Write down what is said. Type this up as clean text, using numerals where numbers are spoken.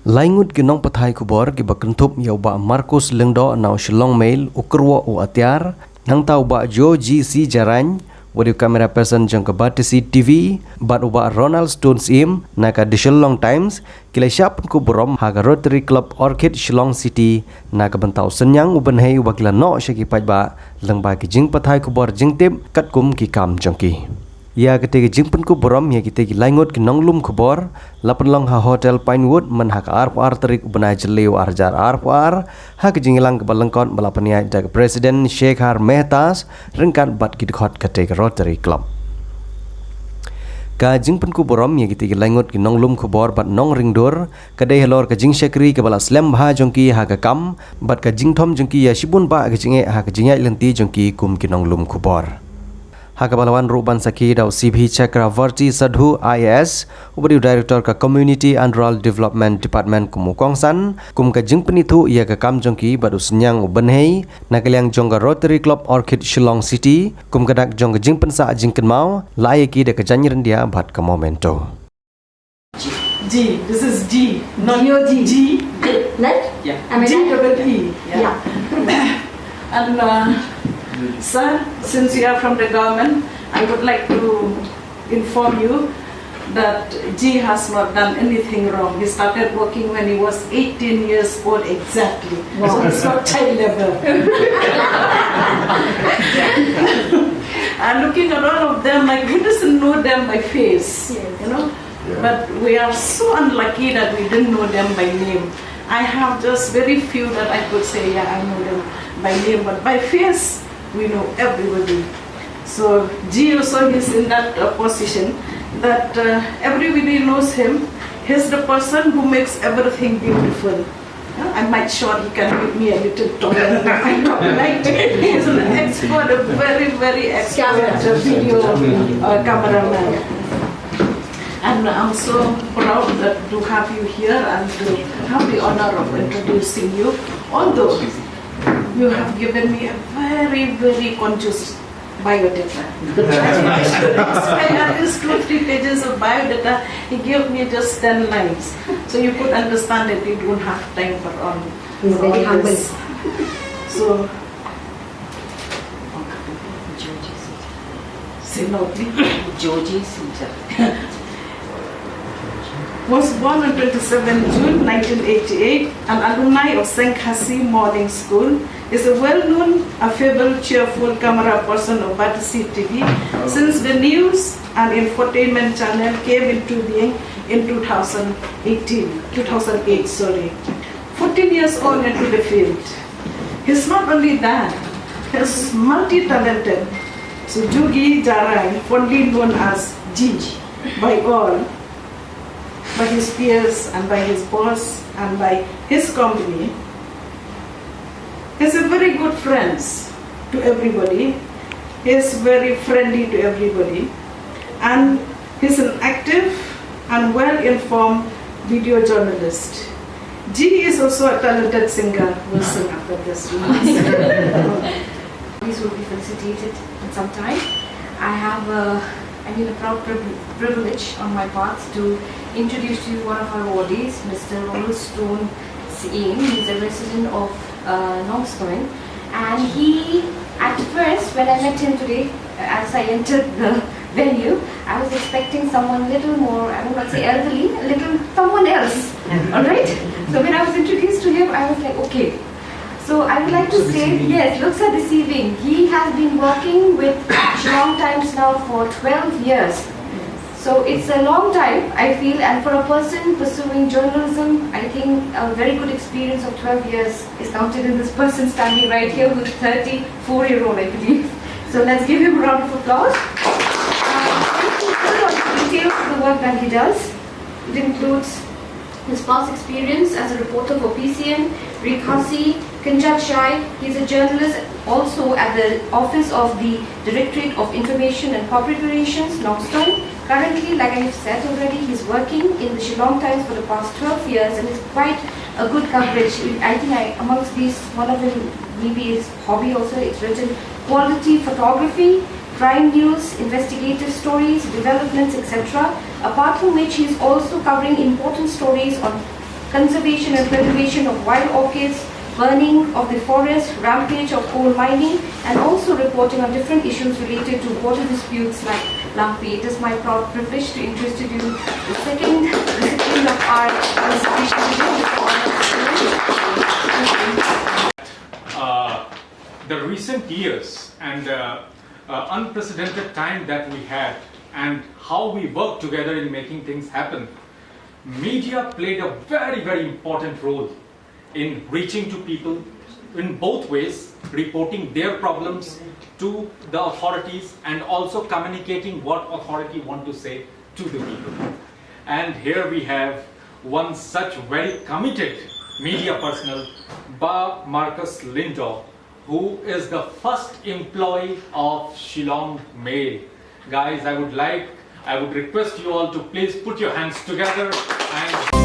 Laingut ginong pathai Khubor gi bakentup yau ba Marcus lengdo nau Shillong mail ukrwa u atyar nang tau ba Jo GC Jarany wadi kamera person jang kebatisi TV bat uba Ronald Stones im naka di Shillong Times kila siap Pynkupburom haga Rotary Club Orchid Shillong City naka bentau senyang uban hei wakila no syaki pajba lengba ki jing pathai Khubor jing tip kat kum ki kam jangki. Ya ketika jing Pynkupburom ya kita Ngut ke Nonglum Khubor lapan long ha hotel Pinewood men hak ar terik benai jeleu arjar ar hak jingilang ke balengkon balapan ya jaga presiden Sheikh Har Mehtas rengkat bat kidkhot ketika Rotary Club. Ka jing Pynkupburom ya kita Ngut ke Nonglum Khubor bat Nongringdur kadai helor ka jing syakri ke bala slam bha jongki ha ka kam bat ka jing thom jongki ya sibun ba ka jinge ha ka jingai lenti jongki kum ke Nonglum Khubor. Hakabalawan Ruban Saki dau CB Chakravarti Sadhu IAS ubadi director ka Community and Rural Development Department kumukongsan kum ka jing penithu ia ka kam jongki badu senyang ubenhei nakaliang jongga Rotary Club Orchid Shillong City kum kadak jongga jing pensa jing kenmau laiki de ka janyiran dia bat ka momento. G, this is G, not G. G. Right? Yeah. G double E. Yeah. And sir, since you are from the government, I would like to inform you that G has not done anything wrong. He started working when he was 18 years old exactly. Wow. So it's not child labor. And looking at all of them, like who doesn't know them by face, you know? Yeah. But we are so unlucky that we didn't know them by name. I have just very few that I could say, yeah, I know them by name, but by face, we know everybody. So G also is in that position that everybody knows him. He's the person who makes everything beautiful. I might sure he can make me a little taller than I talk like. He's an expert, a very, very expert video cameraman. And I'm so proud that to have you here and to have the honor of introducing you. Although you have given me a very, very conscious biodata. I had these 2-3 pages of biodata. He gave me just 10 lines. So you could understand that we don't have time for all. He's very humble. So, say loudly. Georgie Caesar. Was born on 27 June 1988, an alumni of St. Khasi Morning School, is a well-known, affable, cheerful camera person of Battersea TV since the news and infotainment channel came into being in 2008. 14 years old into the field. He's not only that, he's multi-talented. So Jugi Jarany, fondly known as Gigi by all, by his peers and by his boss and by his company. He's a very good friend to everybody. He's very friendly to everybody. And he's an active and well-informed video journalist. G is also a talented singer. We'll sing after this. These will be facilitated in some time. I have a proud privilege on my part to introduce to you one of our awardees, Mr. Ronald Stone Siem. He's a resident of Nongstoin, and he, at first, when I met him today, as I entered the venue, I was expecting someone little more, I will not say elderly, a little someone else. Alright? So when I was introduced to him, I was like, okay. So I would like to say, yes, looks are deceiving. He has been working with Shillong Times now for 12 years. So it's a long time, I feel, and for a person pursuing journalism, I think a very good experience of 12 years is counted in this person standing right here who's 34-year-old, I believe. So let's give him a round of applause. Details of the work that he does. It includes his past experience as a reporter for PCN, Rikasi, Kanjat Shai. He's a journalist also at the office of the Directorate of Information and Corporate Relations, Nongstoin. Currently, like I have said already, he's working in the Shillong Times for the past 12 years and it's quite a good coverage. I think amongst these, one of them maybe his hobby also, it's written quality photography, crime news, investigative stories, developments, etc. Apart from which, he's also covering important stories on conservation and preservation of wild orchids, burning of the forest, rampage of coal mining, and also reporting on different issues related to water disputes like Lampi. It is my proud privilege to introduce you the second recipient of our conservation the recent years and unprecedented time that we had and how we worked together in making things happen, media played a very, very important role in reaching to people in both ways, reporting their problems to the authorities and also communicating what authority want to say to the people. And here we have one such very committed media personnel, Marcus Lindor, who is the first employee of Shillong Mail. Guys, I would request you all to please put your hands together and